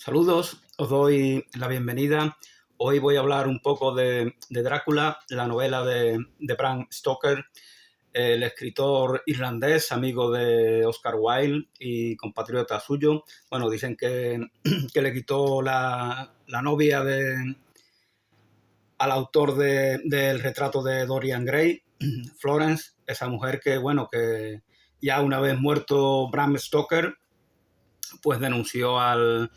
Saludos, os doy la bienvenida. Hoy voy a hablar un poco de Drácula, la novela de Bram Stoker, el escritor irlandés, amigo de Oscar Wilde y compatriota suyo. Bueno, dicen que, que le quitó la novia al autor del retrato de Dorian Gray, Florence, esa mujer que ya una vez muerto Bram Stoker, pues denunció al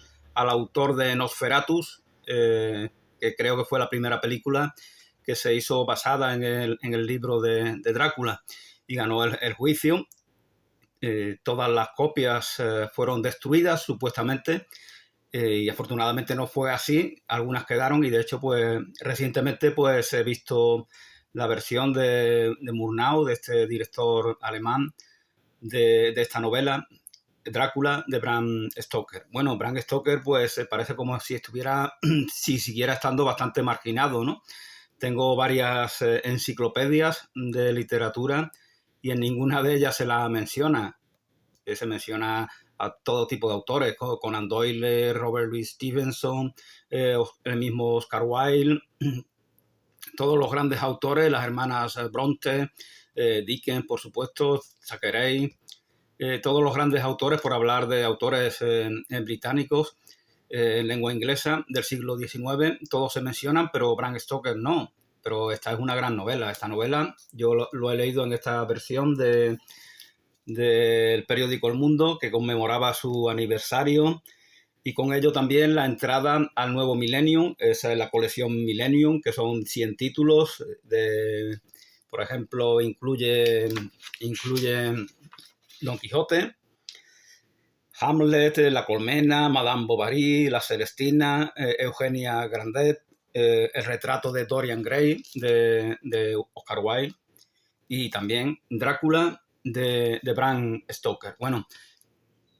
autor de Nosferatus, que creo que fue la primera película que se hizo basada en el libro de Drácula, y ganó el juicio. Todas las copias fueron destruidas, supuestamente, y afortunadamente no fue así. Algunas quedaron y, de hecho, pues recientemente pues he visto la versión de Murnau, de este director alemán, de esta novela, Drácula, de Bram Stoker. Bueno, Bram Stoker pues parece como si si siguiera estando bastante marginado, ¿no? Tengo varias enciclopedias de literatura y en ninguna de ellas se la menciona. Se menciona a todo tipo de autores, Conan Doyle, Robert Louis Stevenson, el mismo Oscar Wilde, todos los grandes autores, las hermanas Bronte, Dickens, por supuesto, Thackeray, todos los grandes autores, por hablar de autores británicos en lengua inglesa del siglo XIX, todos se mencionan, pero Bram Stoker no. Pero esta es una gran novela. Esta novela yo lo he leído en esta versión del periódico El Mundo, que conmemoraba su aniversario, y con ello también la entrada al nuevo Millennium. Esa es la colección Millennium, que son 100 títulos. Por ejemplo, incluye Don Quijote, Hamlet, La Colmena, Madame Bovary, La Celestina, Eugenia Grandet, el retrato de Dorian Gray de Oscar Wilde, y también Drácula de Bram Stoker. Bueno,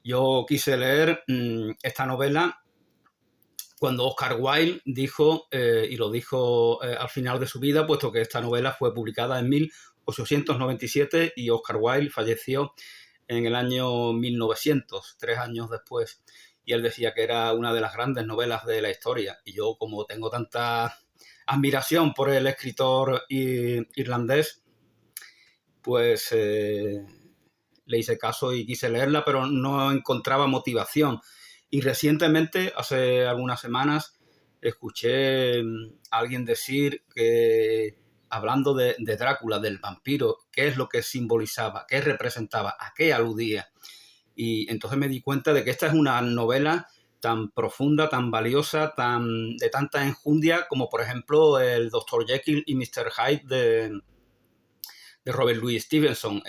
yo quise leer esta novela cuando Oscar Wilde dijo, y lo dijo al final de su vida, puesto que esta novela fue publicada en 1897 y Oscar Wilde falleció en el año 1900, 3 años después. Y él decía que era una de las grandes novelas de la historia. Y yo, como tengo tanta admiración por el escritor irlandés, pues le hice caso y quise leerla, pero no encontraba motivación. Y recientemente, hace algunas semanas, escuché a alguien decir que, hablando de Drácula, del vampiro, qué es lo que simbolizaba, qué representaba, a qué aludía. Y entonces me di cuenta de que esta es una novela tan profunda, tan valiosa, de tanta enjundia, como por ejemplo el Dr. Jekyll y Mr. Hyde de Robert Louis Stevenson,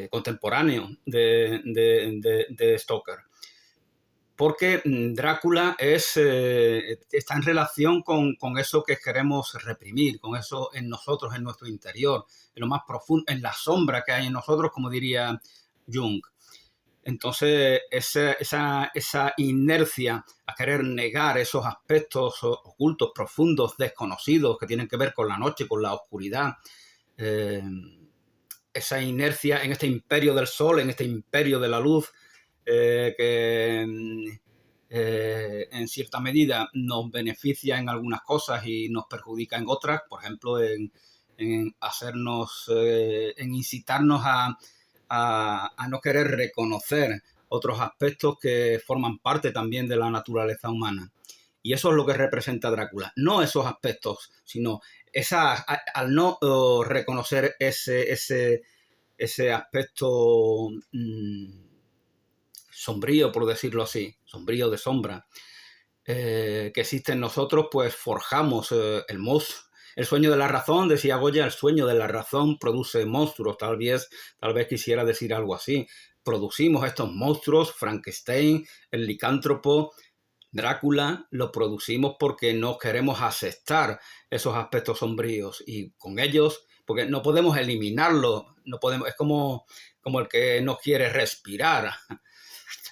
contemporáneo de Stoker. Porque Drácula está en relación con eso que queremos reprimir, con eso en nosotros, en nuestro interior, en lo más profundo, en la sombra que hay en nosotros, como diría Jung. Entonces, esa inercia a querer negar esos aspectos ocultos, profundos, desconocidos, que tienen que ver con la noche, con la oscuridad, esa inercia en este imperio del sol, en este imperio de la luz, que en cierta medida nos beneficia en algunas cosas y nos perjudica en otras, por ejemplo, en hacernos, en incitarnos a no querer reconocer otros aspectos que forman parte también de la naturaleza humana. Y eso es lo que representa Drácula. No esos aspectos, sino al no reconocer ese aspecto sombrío, por decirlo así, sombrío de sombra, que existe en nosotros, pues forjamos el monstruo. El sueño de la razón, decía Goya, el sueño de la razón produce monstruos. Tal vez quisiera decir algo así. Producimos estos monstruos, Frankenstein, el licántropo, Drácula, lo producimos porque no queremos aceptar esos aspectos sombríos, y con ellos, porque no podemos eliminarlos, es como el que no quiere respirar.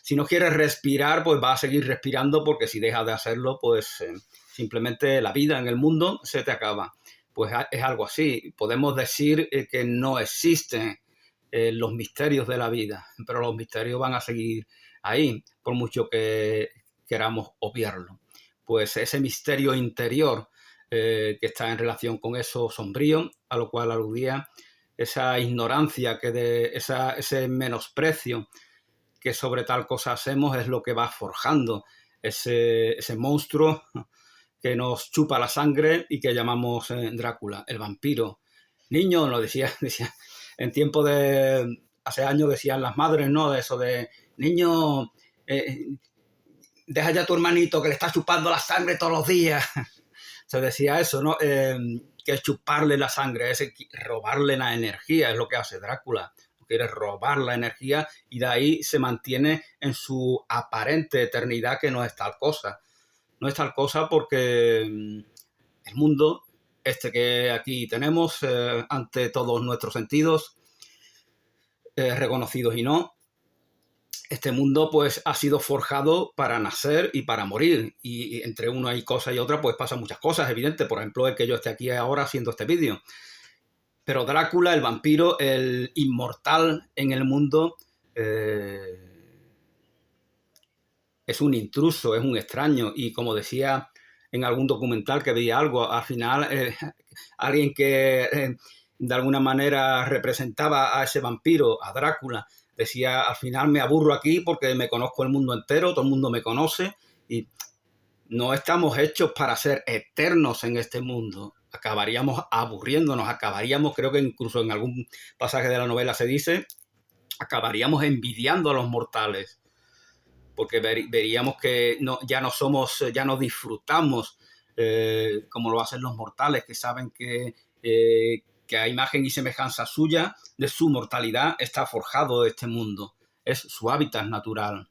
Si no quieres respirar, pues va a seguir respirando, porque si dejas de hacerlo, pues simplemente la vida en el mundo se te acaba. Pues es algo así. Podemos decir que no existen los misterios de la vida, pero los misterios van a seguir ahí, por mucho que queramos obviarlo. Pues ese misterio interior que está en relación con eso sombrío, a lo cual aludía, esa ignorancia, ese menosprecio que sobre tal cosa hacemos, es lo que va forjando ese monstruo que nos chupa la sangre y que llamamos Drácula, el vampiro. Niño, lo decía en tiempo de... Hace años decían las madres, ¿no? Eso de, niño, deja ya a tu hermanito que le está chupando la sangre todos los días. Se decía eso, ¿no? Que es chuparle la sangre, es robarle la energía, es lo que hace Drácula. Quiere robar la energía y de ahí se mantiene en su aparente eternidad, que no es tal cosa. No es tal cosa porque el mundo, este que aquí tenemos, ante todos nuestros sentidos, reconocidos y no, este mundo pues ha sido forjado para nacer y para morir, y entre una cosa y otra pues pasan muchas cosas, evidente. Por ejemplo, el que yo esté aquí ahora haciendo este vídeo. Pero Drácula, el vampiro, el inmortal en el mundo, es un intruso, es un extraño, y como decía en algún documental que veía algo, al final alguien que de alguna manera representaba a ese vampiro, a Drácula, decía, al final me aburro aquí porque me conozco el mundo entero, todo el mundo me conoce, y no estamos hechos para ser eternos en este mundo. Acabaríamos aburriéndonos, creo que incluso en algún pasaje de la novela se dice, acabaríamos envidiando a los mortales, porque veríamos que ya no disfrutamos como lo hacen los mortales, que saben que a imagen y semejanza suya, de su mortalidad, está forjado este mundo. Es su hábitat natural.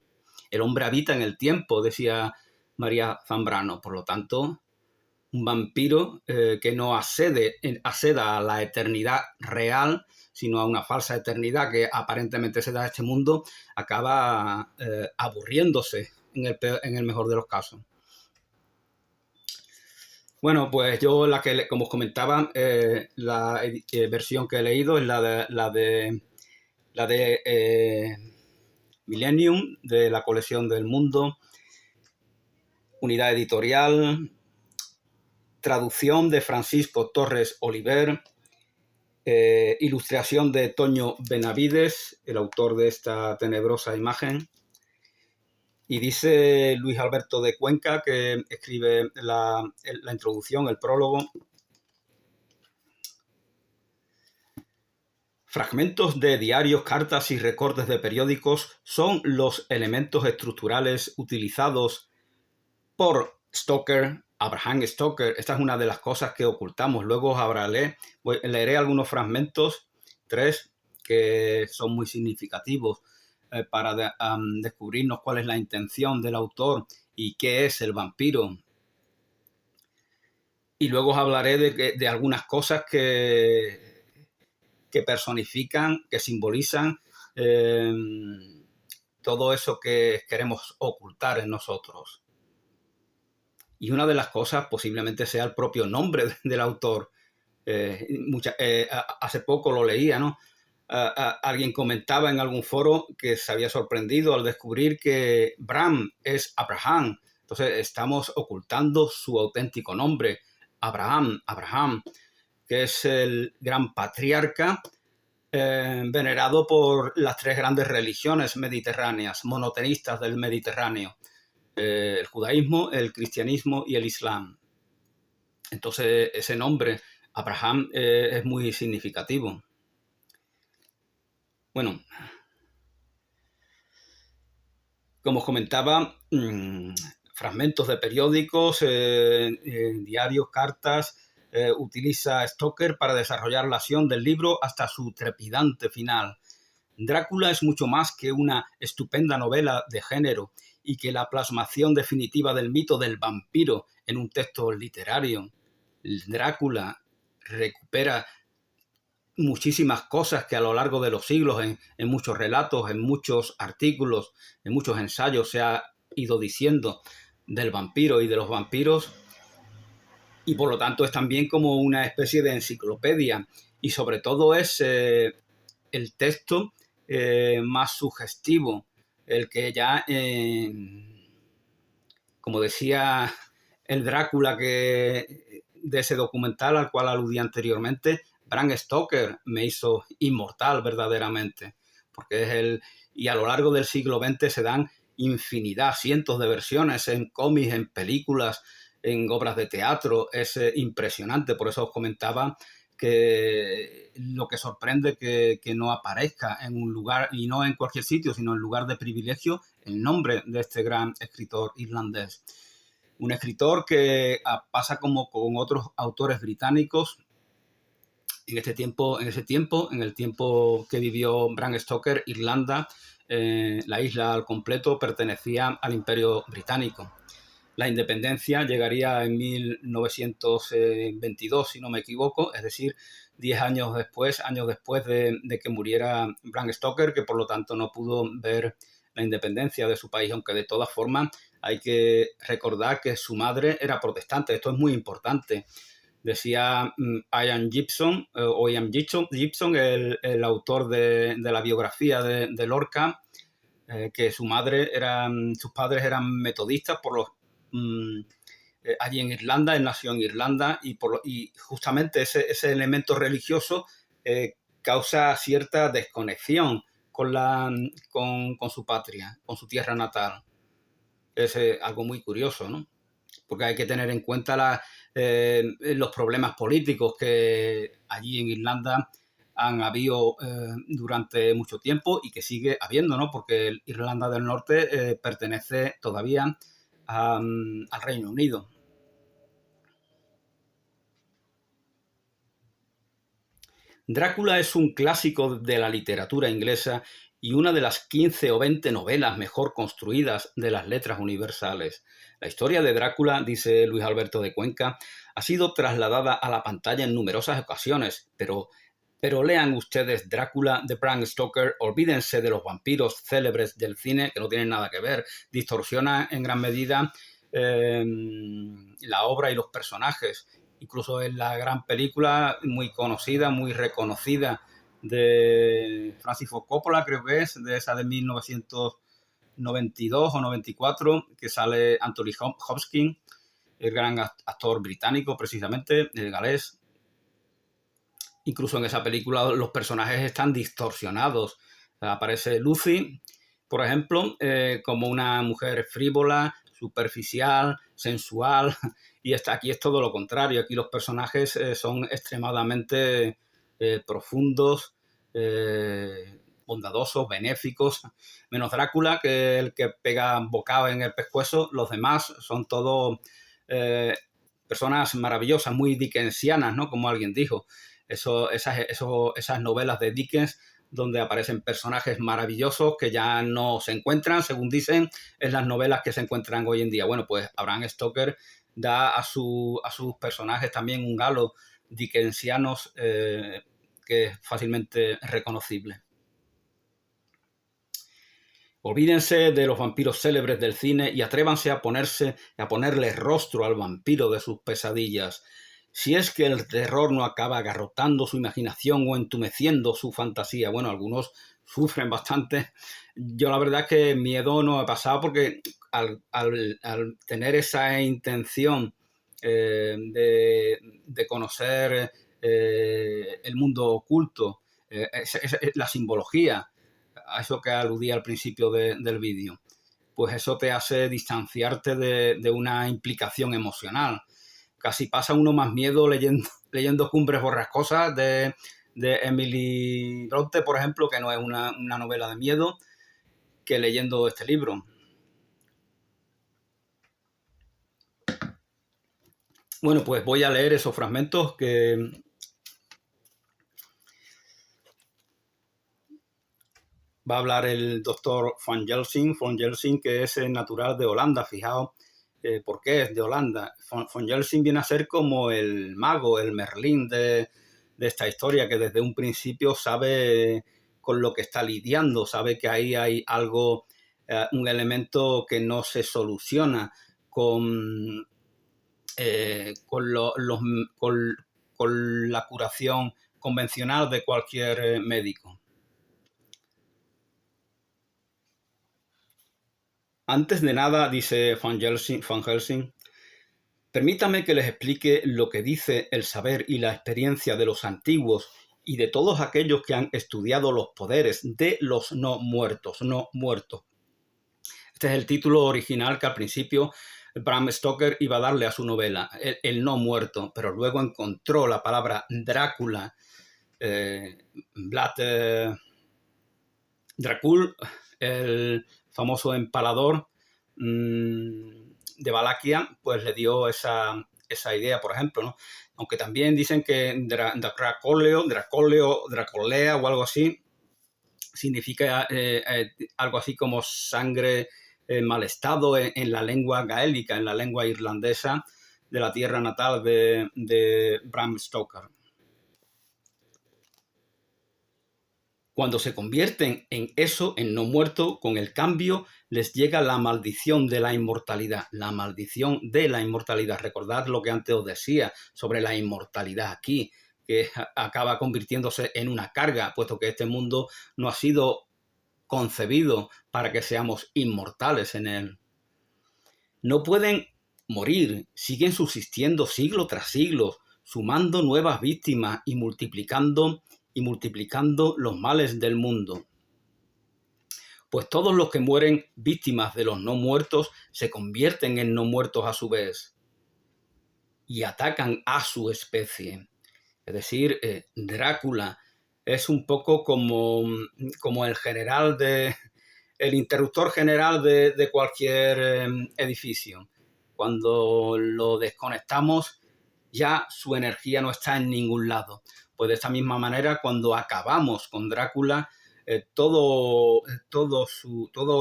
El hombre habita en el tiempo, decía María Zambrano. Por lo tanto, un vampiro que no acceda a la eternidad real, sino a una falsa eternidad que aparentemente se da a este mundo, acaba aburriéndose en el mejor de los casos. Bueno, pues yo como os comentaba, la versión que he leído es la de Millennium, de la colección del Mundo, unidad editorial, traducción de Francisco Torres Oliver, ilustración de Toño Benavides, el autor de esta tenebrosa imagen. Y dice Luis Alberto de Cuenca, que escribe la introducción, el prólogo: fragmentos de diarios, cartas y recortes de periódicos son los elementos estructurales utilizados por Stoker, Abraham Stoker. Esta es una de las cosas que ocultamos. Luego leeré algunos fragmentos, 3, que son muy significativos para descubrirnos cuál es la intención del autor y qué es el vampiro. Y luego os hablaré de algunas cosas que personifican, que simbolizan todo eso que queremos ocultar en nosotros. Y una de las cosas posiblemente sea el propio nombre del autor. Hace poco lo leía, ¿no? Alguien comentaba en algún foro que se había sorprendido al descubrir que Bram es Abraham. Entonces estamos ocultando su auténtico nombre, Abraham, que es el gran patriarca venerado por las 3 grandes religiones mediterráneas, monoteístas del Mediterráneo: el judaísmo, el cristianismo y el islam. Entonces ese nombre, Abraham, es muy significativo. Bueno, como os comentaba, fragmentos de periódicos, diarios, cartas, utiliza Stoker para desarrollar la acción del libro hasta su trepidante final. Drácula es mucho más que una estupenda novela de género y que la plasmación definitiva del mito del vampiro en un texto literario. Drácula recupera muchísimas cosas que a lo largo de los siglos, en muchos relatos, en muchos artículos, en muchos ensayos, se ha ido diciendo del vampiro y de los vampiros, y por lo tanto es también como una especie de enciclopedia, y sobre todo es el texto más sugestivo, el que ya como decía el Drácula de ese documental al cual aludí anteriormente, Bram Stoker me hizo inmortal verdaderamente, porque y a lo largo del siglo XX se dan infinidad, cientos de versiones en cómics, en películas, en obras de teatro. Es impresionante, por eso os comentaba que lo que sorprende que no aparezca en un lugar, y no en cualquier sitio, sino en lugar de privilegio, el nombre de este gran escritor irlandés. Un escritor que pasa como con otros autores británicos en ese tiempo, en el tiempo que vivió Bram Stoker, Irlanda, la isla al completo pertenecía al Imperio Británico. La independencia llegaría en 1922, si no me equivoco, es decir, 10 años después de que muriera Bram Stoker, que por lo tanto no pudo ver la independencia de su país, aunque de todas formas hay que recordar que su madre era protestante. Esto es muy importante. Decía Ian Gibson, el autor de la biografía de Lorca, que sus padres eran metodistas allí en Irlanda. Él nació en Irlanda y justamente ese elemento religioso causa cierta desconexión con su patria, con su tierra natal. Es algo muy curioso, ¿no? Porque hay que tener en cuenta los problemas políticos que allí en Irlanda han habido durante mucho tiempo y que sigue habiendo, ¿no? Porque Irlanda del Norte pertenece todavía al Reino Unido. Drácula es un clásico de la literatura inglesa y una de las 15 o 20 novelas mejor construidas de las letras universales. La historia de Drácula, dice Luis Alberto de Cuenca, ha sido trasladada a la pantalla en numerosas ocasiones, pero lean ustedes Drácula de Bram Stoker, olvídense de los vampiros célebres del cine, que no tienen nada que ver, distorsiona en gran medida la obra y los personajes. Incluso en la gran película muy conocida, muy reconocida de Francis Ford Coppola, creo que es, de esa de 1992 o 94, que sale Anthony Hopkins, el gran actor británico precisamente, el galés. Incluso en esa película los personajes están distorsionados. Aparece Lucy, por ejemplo, como una mujer frívola, superficial, sensual, y aquí es todo lo contrario. Aquí los personajes son extremadamente profundos, bondadosos, benéficos, menos Drácula, que es el que pega bocado en el pescuezo. Los demás son todos personas maravillosas, muy dickensianas, ¿no? Como alguien dijo. Esas novelas de Dickens donde aparecen personajes maravillosos que ya no se encuentran, según dicen, en las novelas que se encuentran hoy en día. Bueno, pues Bram Stoker da a sus personajes también un halo dickensianos que es fácilmente reconocible. Olvídense de los vampiros célebres del cine y atrévanse a ponerle rostro al vampiro de sus pesadillas. Si es que el terror no acaba agarrotando su imaginación o entumeciendo su fantasía. Bueno, algunos sufren bastante. Yo la verdad es que miedo no he pasado porque al tener esa intención de conocer el mundo oculto, la simbología, a eso que aludía al principio del vídeo, pues eso te hace distanciarte de una implicación emocional. Casi pasa uno más miedo leyendo Cumbres Borrascosas de Emily Bronte, por ejemplo, que no es una novela de miedo, que leyendo este libro. Bueno, pues voy a leer esos fragmentos que va a hablar el doctor Van Helsing, que es natural de Holanda. Fijaos por qué es de Holanda. Van Helsing viene a ser como el mago, el Merlín de esta historia, que desde un principio sabe con lo que está lidiando, sabe que ahí hay algo, un elemento que no se soluciona con la curación convencional de cualquier médico. Antes de nada, dice Van Helsing, permítame que les explique lo que dice el saber y la experiencia de los antiguos y de todos aquellos que han estudiado los poderes de los no muertos, no muertos. Este es el título original que al principio Bram Stoker iba a darle a su novela, el no muerto, pero luego encontró la palabra Drácula, Vlad Dracul, el famoso empalador de Valaquia, pues le dio esa idea, por ejemplo, ¿no? Aunque también dicen que Dracolea o algo así, significa algo así como sangre en mal estado en la lengua gaélica, en la lengua irlandesa de la tierra natal de Bram Stoker. Cuando se convierten en eso, en no muerto, con el cambio, les llega la maldición de la inmortalidad. La maldición de la inmortalidad. Recordad lo que antes os decía sobre la inmortalidad aquí, que acaba convirtiéndose en una carga, puesto que este mundo no ha sido concebido para que seamos inmortales en él. No pueden morir, siguen subsistiendo siglo tras siglo, sumando nuevas víctimas y multiplicando los males del mundo. Pues todos los que mueren víctimas de los no muertos se convierten en no muertos a su vez y atacan a su especie. Es decir, Drácula es un poco como el general el interruptor general de cualquier edificio. Cuando lo desconectamos, ya su energía no está en ningún lado. Pues de esta misma manera, cuando acabamos con Drácula, todo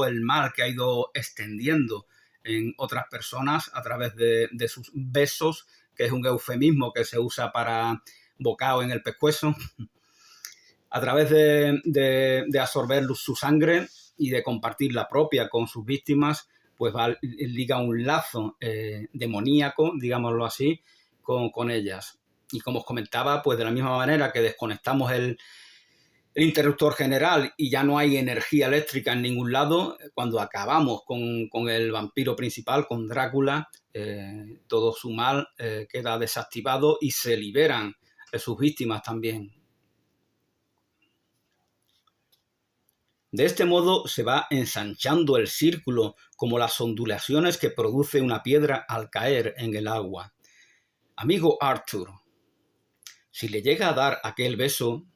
el mal que ha ido extendiendo en otras personas a través de sus besos, que es un eufemismo que se usa para bocado en el pescuezo, a través de absorber su sangre y de compartir la propia con sus víctimas, pues liga un lazo demoníaco, digámoslo así, con ellas. Y como os comentaba, pues de la misma manera que desconectamos el interruptor general y ya no hay energía eléctrica en ningún lado, cuando acabamos con el vampiro principal, con Drácula, todo su mal queda desactivado y se liberan sus víctimas también. De este modo se va ensanchando el círculo como las ondulaciones que produce una piedra al caer en el agua. Amigo Arthur, si le llega a dar aquel beso,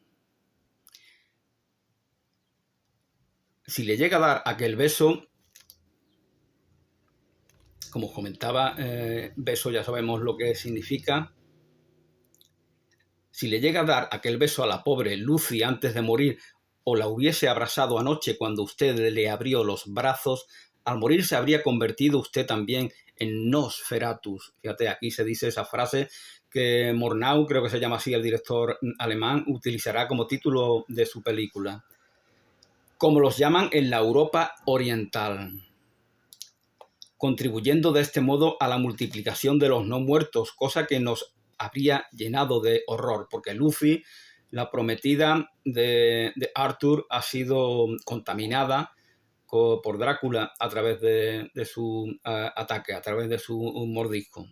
como os comentaba, beso ya sabemos lo que significa. Si le llega a dar aquel beso a la pobre Lucy antes de morir, o la hubiese abrazado anoche cuando usted le abrió los brazos, al morir se habría convertido usted también en Nosferatus. Fíjate, aquí se dice esa frase que Murnau, creo que se llama así el director alemán, utilizará como título de su película. Como los llaman en la Europa oriental, contribuyendo de este modo a la multiplicación de los no muertos, cosa que nos habría llenado de horror, porque Lucy, la prometida de Arthur, ha sido contaminada por Drácula a través de su ataque, a través de su mordisco.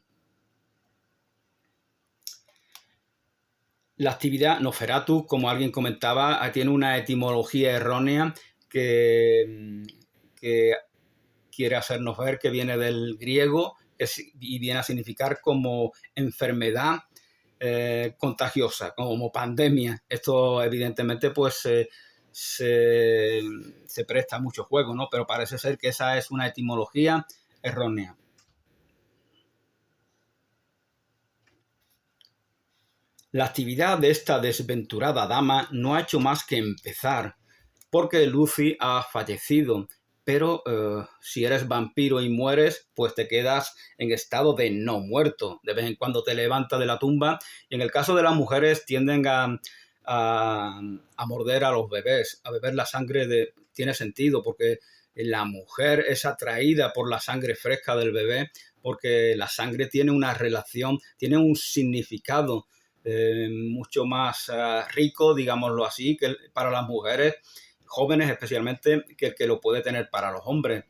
La actividad Nosferatu, como alguien comentaba, tiene una etimología errónea que quiere hacernos ver que viene del griego y viene a significar como enfermedad contagiosa, como pandemia. Esto evidentemente pues se presta a mucho juego, ¿no? Pero parece ser que esa es una etimología errónea. La actividad de esta desventurada dama no ha hecho más que empezar, porque Lucy ha fallecido, pero si eres vampiro y mueres, pues te quedas en estado de no muerto. De vez en cuando te levantas de la tumba, y en el caso de las mujeres tienden a morder a los bebés, a beber la sangre tiene sentido, porque la mujer es atraída por la sangre fresca del bebé, porque la sangre tiene una relación, tiene un significado mucho más rico, digámoslo así, que para las mujeres jóvenes especialmente, que el que lo puede tener para los hombres.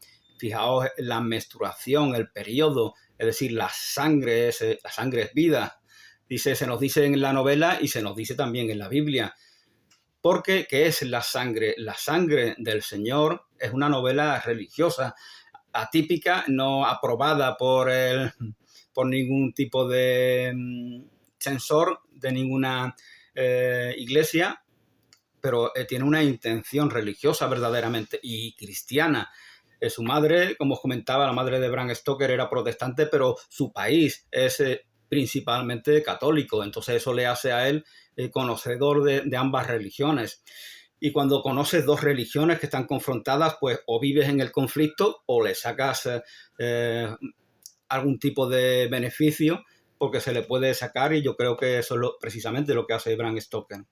fijaos la menstruación, el periodo, es decir, la sangre es vida. Se nos dice en la novela y se nos dice también en la Biblia. Porque, ¿qué es la sangre? La sangre del Señor es una novela religiosa, atípica, no aprobada por ningún tipo de censor de ninguna iglesia, pero tiene una intención religiosa verdaderamente y cristiana. Su madre, como os comentaba, la madre de Bram Stoker era protestante, pero su país es principalmente católico, entonces eso le hace a él conocedor de ambas religiones. Y cuando conoces dos religiones que están confrontadas, pues o vives en el conflicto o le sacas algún tipo de beneficio porque se le puede sacar, y yo creo que eso es precisamente lo que hace Bram Stoker.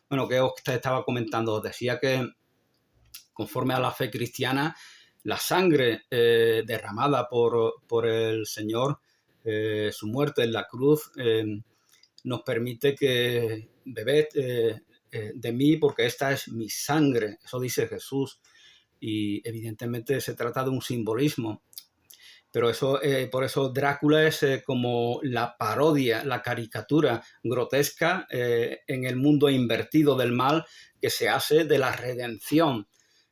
Bueno, que os estaba comentando, os decía que conforme a la fe cristiana, la sangre derramada por el Señor, su muerte en la cruz, nos permite que bebed de mí porque esta es mi sangre, eso dice Jesús, y evidentemente se trata de un simbolismo. Pero eso, por eso Drácula es como la parodia, la caricatura grotesca en el mundo invertido del mal que se hace de la redención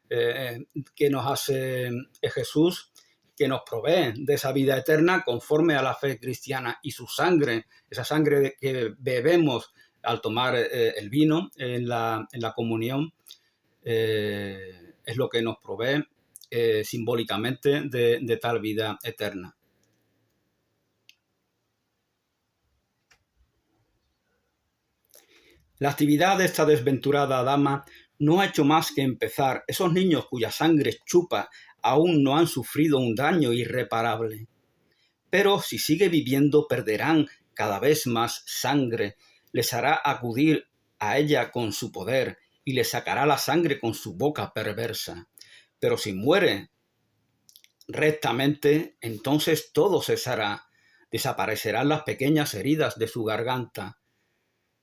que nos hace Jesús, que nos provee de esa vida eterna conforme a la fe cristiana, y su sangre, esa sangre que bebemos al tomar el vino en la comunión, es lo que nos provee simbólicamente de tal vida eterna. La actividad de esta desventurada dama no ha hecho más que empezar. Esos niños cuya sangre chupa aún no han sufrido un daño irreparable. Pero si sigue viviendo perderán cada vez más sangre, les hará acudir a ella con su poder y le sacará la sangre con su boca perversa. Pero si muere rectamente, entonces todo cesará, desaparecerán las pequeñas heridas de su garganta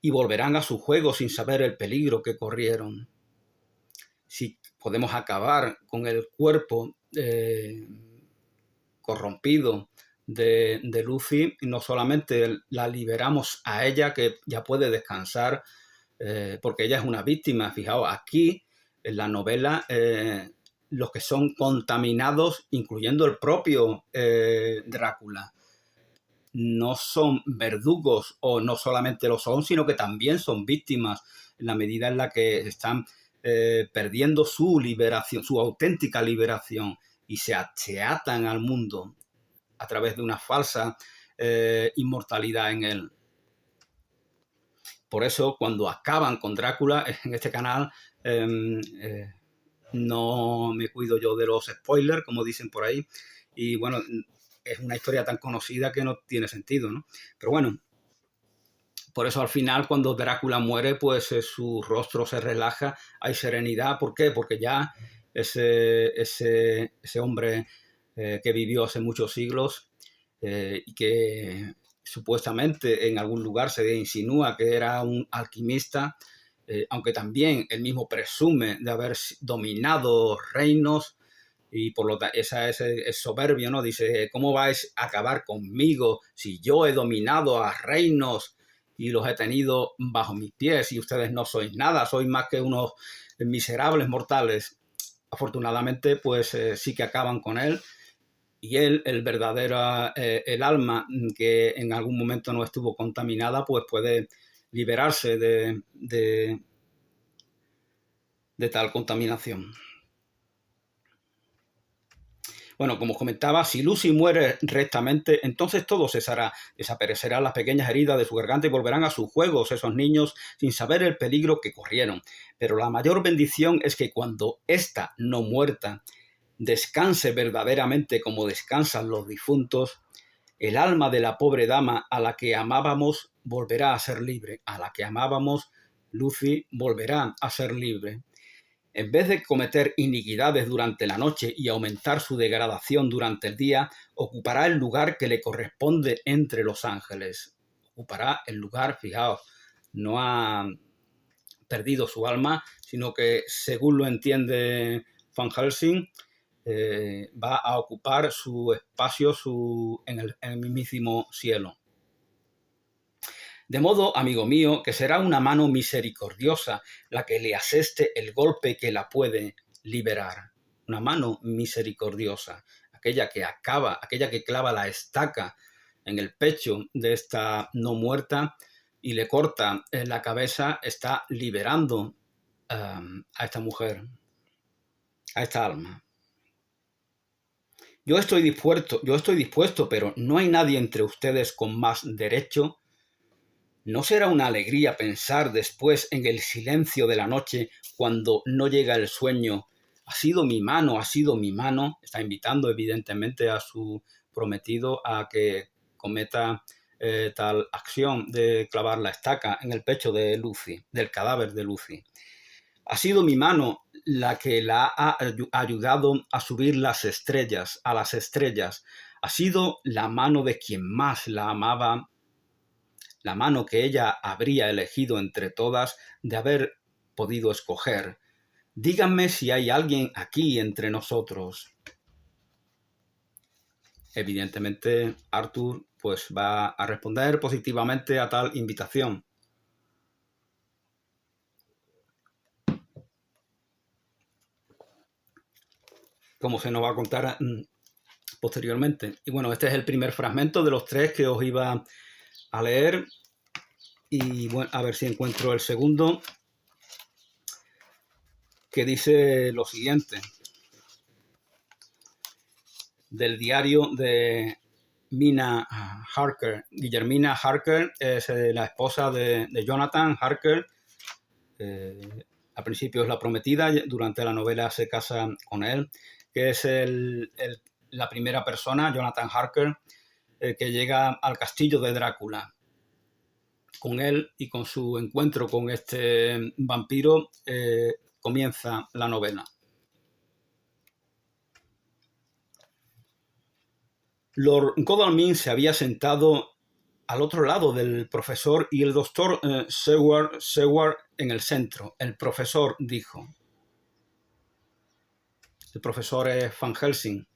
y volverán a su juego sin saber el peligro que corrieron. Si podemos acabar con el cuerpo corrompido de Lucy, no solamente la liberamos a ella, que ya puede descansar, porque ella es una víctima. Fijaos, aquí en la novela los que son contaminados, incluyendo el propio Drácula, no son verdugos, o no solamente lo son, sino que también son víctimas en la medida en la que están perdiendo su liberación, su auténtica liberación, y se atan al mundo a través de una falsa inmortalidad en él. Por eso, cuando acaban con Drácula en este canal, no me cuido yo de los spoilers, como dicen por ahí, y bueno, es una historia tan conocida que no tiene sentido, ¿no? Pero bueno, por eso al final, cuando Drácula muere, pues su rostro se relaja, hay serenidad. ¿Por qué? Porque ya ese hombre que vivió hace muchos siglos y que supuestamente en algún lugar se insinúa que era un alquimista, aunque también él mismo presume de haber dominado reinos, y por lo tanto es soberbio, ¿no? Dice, ¿cómo vais a acabar conmigo si yo he dominado a reinos y los he tenido bajo mis pies y ustedes no sois nada, sois más que unos miserables mortales? Afortunadamente, pues sí que acaban con él, y él, el verdadero, el alma que en algún momento no estuvo contaminada, pues puede liberarse de tal contaminación. Bueno, como os comentaba, si Lucy muere rectamente, entonces todo cesará. Desaparecerán las pequeñas heridas de su garganta y volverán a sus juegos esos niños sin saber el peligro que corrieron. Pero la mayor bendición es que cuando ésta no muerta descanse verdaderamente como descansan los difuntos, el alma de la pobre dama a la que amábamos volverá a ser libre. A la que amábamos, Lucy volverá a ser libre. En vez de cometer iniquidades durante la noche y aumentar su degradación durante el día, ocupará el lugar que le corresponde entre los ángeles. Ocupará el lugar, fijaos, no ha perdido su alma, sino que, según lo entiende Van Helsing, va a ocupar su espacio en el mismísimo cielo. De modo, amigo mío, que será una mano misericordiosa la que le aseste el golpe que la puede liberar. Una mano misericordiosa, aquella que clava la estaca en el pecho de esta no muerta y le corta la cabeza, está liberando a esta mujer, a esta alma. Yo estoy dispuesto, pero no hay nadie entre ustedes con más derecho. ¿No será una alegría pensar después en el silencio de la noche cuando no llega el sueño? Ha sido mi mano. Está invitando evidentemente a su prometido a que cometa tal acción de clavar la estaca en el pecho de Lucy, del cadáver de Lucy. Ha sido mi mano la que la ha ayudado a subir a las estrellas. Ha sido la mano de quien más la amaba, la mano que ella habría elegido entre todas de haber podido escoger. Díganme si hay alguien aquí entre nosotros. Evidentemente, Arthur pues va a responder positivamente a tal invitación. Como se nos va a contar posteriormente. Y bueno, este es el primer fragmento de los 3 que os iba a leer. Y bueno, a ver si encuentro el segundo, que dice lo siguiente. Del diario de Mina Harker. Guillermina Harker es la esposa de Jonathan Harker. Al principio es la prometida, durante la novela se casa con él, que es la primera persona, Jonathan Harker, que llega al castillo de Drácula. Con él y con su encuentro con este vampiro comienza la novela. Lord Godalming se había sentado al otro lado del profesor y el doctor Seward en el centro. El profesor dijo. El profesor es Van Helsing.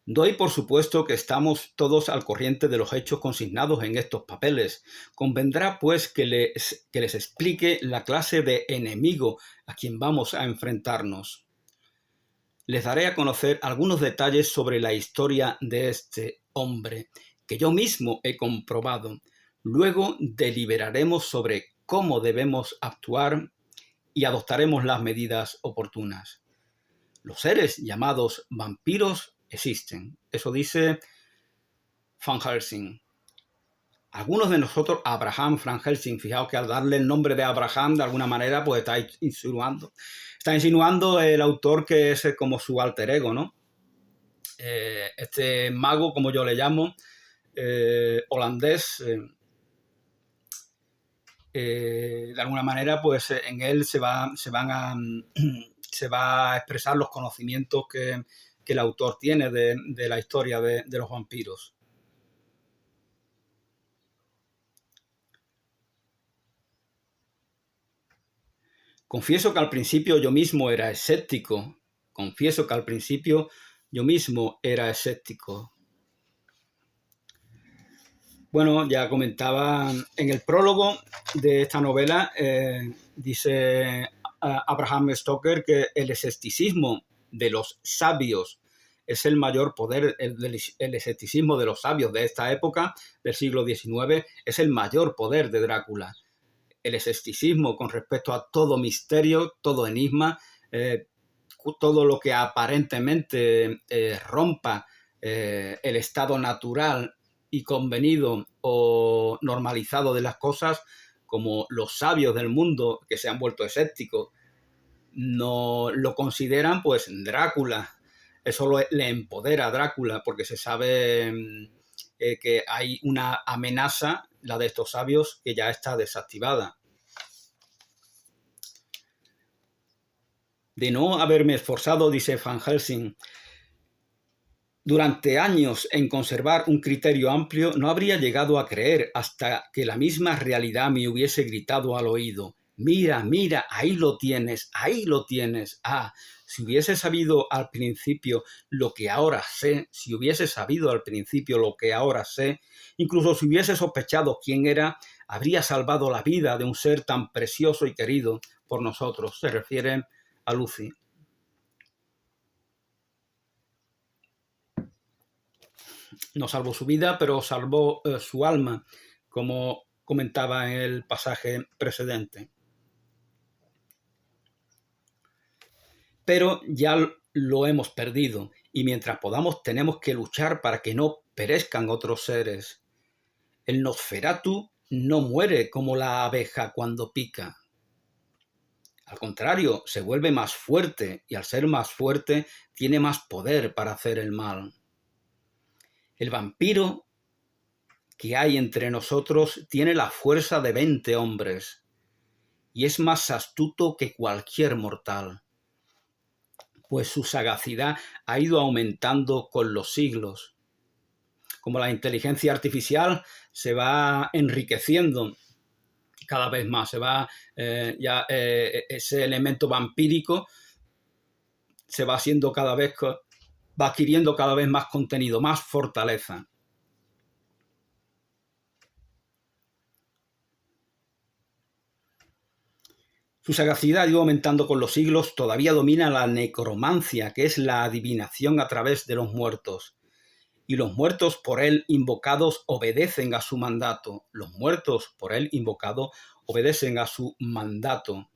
Doy por supuesto que estamos todos al corriente de los hechos consignados en estos papeles. Convendrá, pues, que les explique la clase de enemigo a quien vamos a enfrentarnos. Les daré a conocer algunos detalles sobre la historia de este hombre, que yo mismo he comprobado. Luego deliberaremos sobre cómo debemos actuar y adoptaremos las medidas oportunas. Los seres llamados vampiros existen. Eso dice Van Helsing. Algunos de nosotros, Abraham Van Helsing, fijaos que al darle el nombre de Abraham, de alguna manera, pues está insinuando el autor que es como su alter ego, ¿no? Este mago, como yo le llamo, holandés, de alguna manera, pues en él se va a expresar los conocimientos que el autor tiene de la historia de los vampiros. Confieso que al principio yo mismo era escéptico. Bueno, ya comentaba en el prólogo de esta novela, dice Abraham Stoker que el escepticismo de los sabios es el mayor poder, el escepticismo de los sabios de esta época, del siglo XIX, es el mayor poder de Drácula. El escepticismo con respecto a todo misterio, todo enigma, todo lo que aparentemente rompa el estado natural y convenido o normalizado de las cosas, como los sabios del mundo que se han vuelto escépticos no lo consideran, pues Drácula. Eso le empodera a Drácula porque se sabe que hay una amenaza, la de estos sabios, que ya está desactivada. De no haberme esforzado, dice Van Helsing, durante años en conservar un criterio amplio, no habría llegado a creer hasta que la misma realidad me hubiese gritado al oído: Mira, mira, ahí lo tienes, ahí lo tienes. Ah, si hubiese sabido al principio lo que ahora sé, si hubiese sabido al principio lo que ahora sé, incluso si hubiese sospechado quién era, habría salvado la vida de un ser tan precioso y querido por nosotros. Se refiere a Lucy. No salvó su vida, pero salvó su alma, como comentaba en el pasaje precedente. Pero ya lo hemos perdido y mientras podamos tenemos que luchar para que no perezcan otros seres. El Nosferatu no muere como la abeja cuando pica. Al contrario, se vuelve más fuerte y al ser más fuerte tiene más poder para hacer el mal. El vampiro que hay entre nosotros tiene la fuerza de 20 hombres y es más astuto que cualquier mortal, pues su sagacidad ha ido aumentando con los siglos. Como la inteligencia artificial se va enriqueciendo cada vez más, se va ese elemento vampírico se va haciendo cada vez, va adquiriendo cada vez más contenido, más fortaleza. Su sagacidad ha ido aumentando con los siglos, todavía domina la necromancia, que es la adivinación a través de los muertos. Y los muertos por él invocados obedecen a su mandato. Los muertos por él invocados obedecen a su mandato.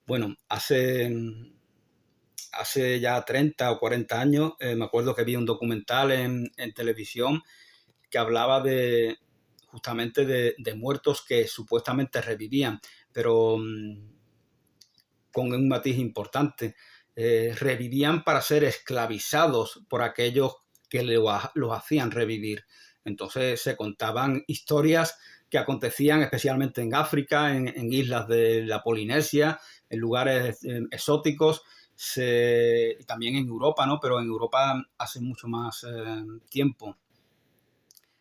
Bueno, hace ya 30 o 40 años, me acuerdo que vi un documental en televisión que hablaba justamente de muertos que supuestamente revivían, pero con un matiz importante. Revivían para ser esclavizados por aquellos que los hacían revivir. Entonces se contaban historias que acontecían especialmente en África, en islas de la Polinesia, en lugares exóticos, también en Europa, ¿no? Pero en Europa hace mucho más tiempo.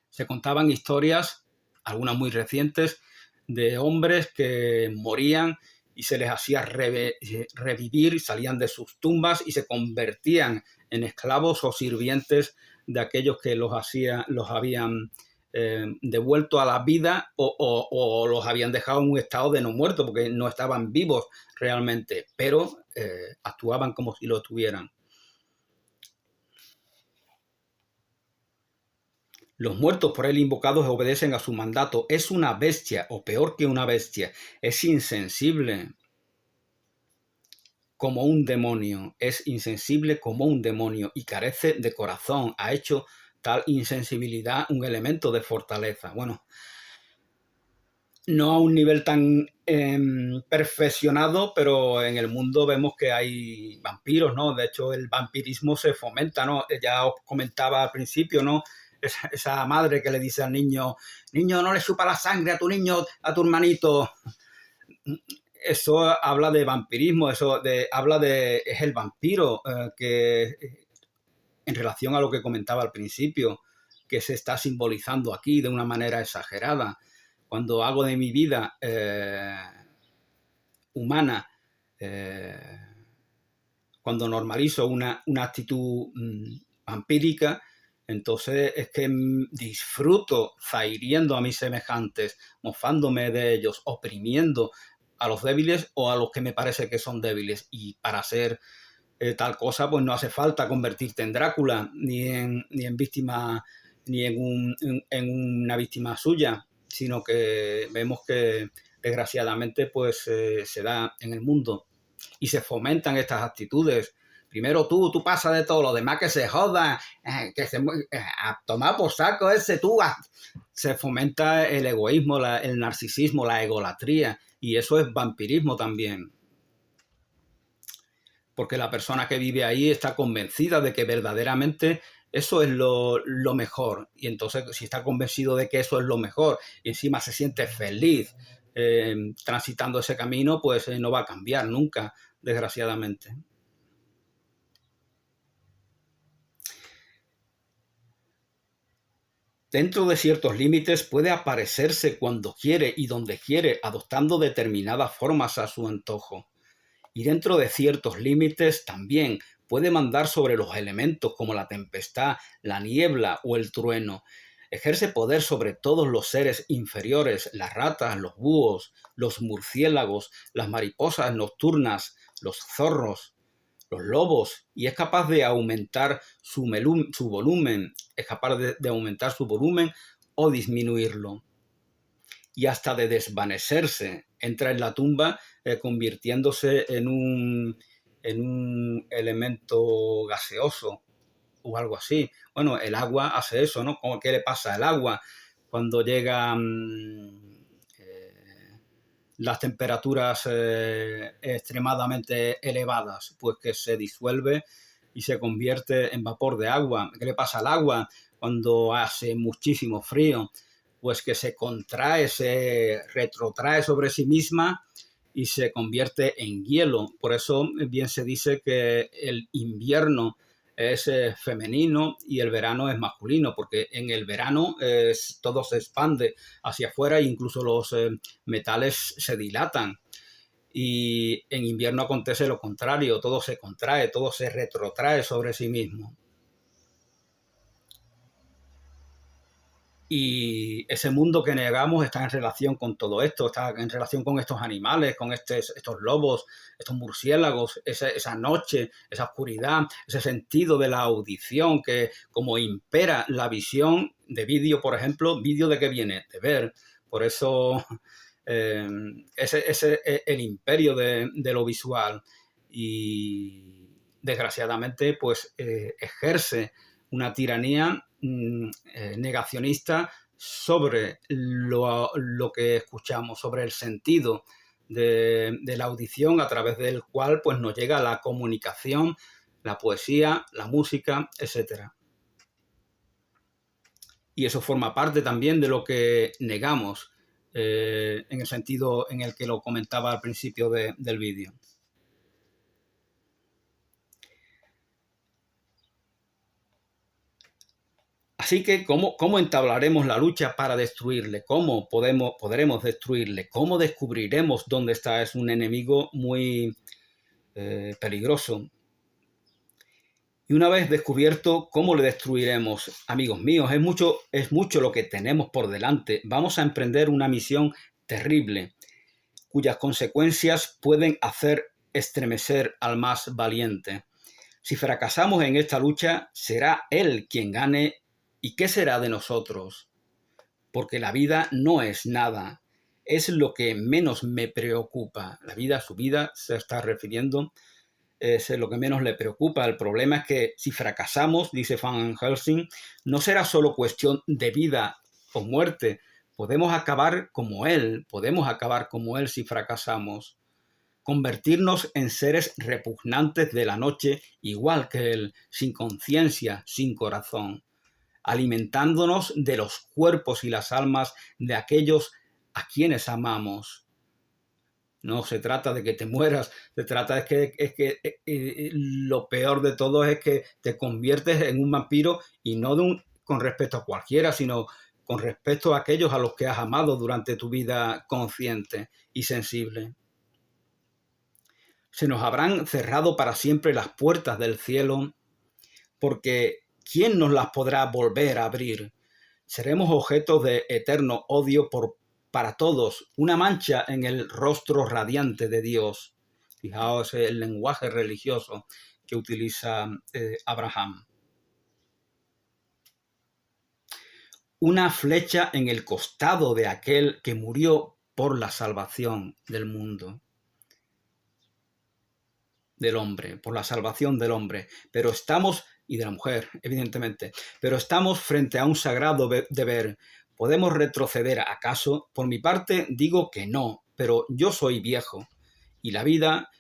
Se contaban historias, algunas muy recientes, de hombres que morían y se les hacía revivir, salían de sus tumbas y se convertían en esclavos o sirvientes de aquellos que los habían devuelto a la vida o los habían dejado en un estado de no muerto porque no estaban vivos realmente, pero actuaban como si lo tuvieran. Los muertos por él invocados obedecen a su mandato. Es una bestia, o peor que una bestia, es insensible como un demonio, es insensible como un demonio y carece de corazón. Ha hecho tal insensibilidad un elemento de fortaleza. Bueno, no a un nivel tan perfeccionado, pero en el mundo vemos que hay vampiros, ¿no? De hecho, el vampirismo se fomenta, ¿no? Ya os comentaba al principio, ¿no? Esa madre que le dice al niño, niño, no le chupa la sangre a tu niño, a tu hermanito. Eso habla de vampirismo, es el vampiro que en relación a lo que comentaba al principio, que se está simbolizando aquí de una manera exagerada. Cuando hago de mi vida humana, cuando normalizo una actitud vampírica, entonces es que disfruto zahiriendo a mis semejantes, mofándome de ellos, oprimiendo a los débiles o a los que me parece que son débiles. Y para ser tal cosa, pues no hace falta convertirte en Drácula, ni en víctima, ni en una víctima suya, sino que vemos que desgraciadamente pues se da en el mundo y se fomentan estas actitudes. Primero tú pasas de todo, lo demás que se joda, a tomar por saco ese tú. Se fomenta el egoísmo, el narcisismo, la egolatría, y eso es vampirismo también. Porque la persona que vive ahí está convencida de que verdaderamente eso es lo mejor. Y entonces, si está convencido de que eso es lo mejor y encima se siente feliz transitando ese camino, pues no va a cambiar nunca, desgraciadamente. Dentro de ciertos límites puede aparecerse cuando quiere y donde quiere, adoptando determinadas formas a su antojo. Y dentro de ciertos límites también puede mandar sobre los elementos como la tempestad, la niebla o el trueno. Ejerce poder sobre todos los seres inferiores, las ratas, los búhos, los murciélagos, las mariposas nocturnas, los zorros, los lobos, y es capaz de aumentar su volumen, es capaz de aumentar su volumen o disminuirlo, y hasta de desvanecerse. Entra en la tumba convirtiéndose en un elemento gaseoso o algo así. Bueno, el agua hace eso, ¿no? ¿Qué le pasa al agua cuando llegan las temperaturas extremadamente elevadas? Pues que se disuelve y se convierte en vapor de agua. ¿Qué le pasa al agua cuando hace muchísimo frío? Pues que se contrae, se retrotrae sobre sí misma y se convierte en hielo. Por eso bien se dice que el invierno es femenino y el verano es masculino, porque en el verano todo se expande hacia afuera e incluso los metales se dilatan. Y en invierno acontece lo contrario, todo se contrae, todo se retrotrae sobre sí mismo. Y ese mundo que negamos está en relación con todo esto, está en relación con estos animales, con estos lobos, estos murciélagos, esa noche, esa oscuridad, ese sentido de la audición que como impera la visión de vídeo, por ejemplo. ¿Vídeo de qué viene? De ver. Por eso ese es el imperio de lo visual, y desgraciadamente pues ejerce una tiranía negacionista sobre lo que escuchamos, sobre el sentido de la audición, a través del cual pues nos llega la comunicación, la poesía, la música, etcétera. Y eso forma parte también de lo que negamos, en el sentido en el que lo comentaba al principio del vídeo. Así que, ¿cómo entablaremos la lucha para destruirle? ¿Cómo podremos destruirle? ¿Cómo descubriremos dónde está? Es un enemigo muy peligroso. Y una vez descubierto, ¿cómo le destruiremos? Amigos míos, es mucho lo que tenemos por delante. Vamos a emprender una misión terrible, cuyas consecuencias pueden hacer estremecer al más valiente. Si fracasamos en esta lucha, será él quien gane. ¿Y qué será de nosotros? Porque la vida no es nada. Es lo que menos me preocupa. La vida, su vida, se está refiriendo, es lo que menos le preocupa. El problema es que si fracasamos, dice Van Helsing, no será solo cuestión de vida o muerte. Podemos acabar como él si fracasamos. Convertirnos en seres repugnantes de la noche, igual que él, sin conciencia, sin corazón, alimentándonos de los cuerpos y las almas de aquellos a quienes amamos. No se trata de que te mueras, se trata de que lo peor de todo es que te conviertes en un vampiro, y no con respecto a cualquiera, sino con respecto a aquellos a los que has amado durante tu vida consciente y sensible. Se nos habrán cerrado para siempre las puertas del cielo, porque ¿quién nos las podrá volver a abrir? Seremos objetos de eterno odio para todos, una mancha en el rostro radiante de Dios. Fijaos el lenguaje religioso que utiliza Abraham. Una flecha en el costado de aquel que murió por la salvación del mundo, del hombre, por la salvación del hombre. Pero estamos, y de la mujer, evidentemente, pero estamos frente a un sagrado deber. ¿Podemos retroceder acaso? Por mi parte digo que no, pero yo soy viejo, y la vida,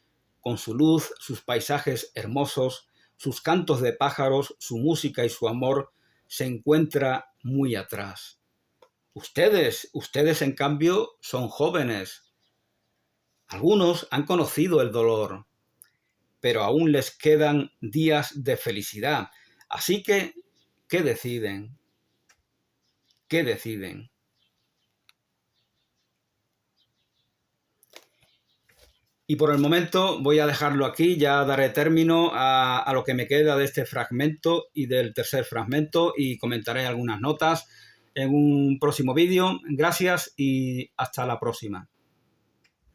con su luz, sus paisajes hermosos, sus cantos de pájaros, su música y su amor, se encuentra muy atrás. Ustedes en cambio, son jóvenes. Algunos han conocido el dolor, pero aún les quedan días de felicidad. Así que, ¿qué deciden? ¿Qué deciden? Y por el momento voy a dejarlo aquí, ya daré término a lo que me queda de este fragmento y del tercer fragmento y comentaré algunas notas en un próximo vídeo. Gracias y hasta la próxima.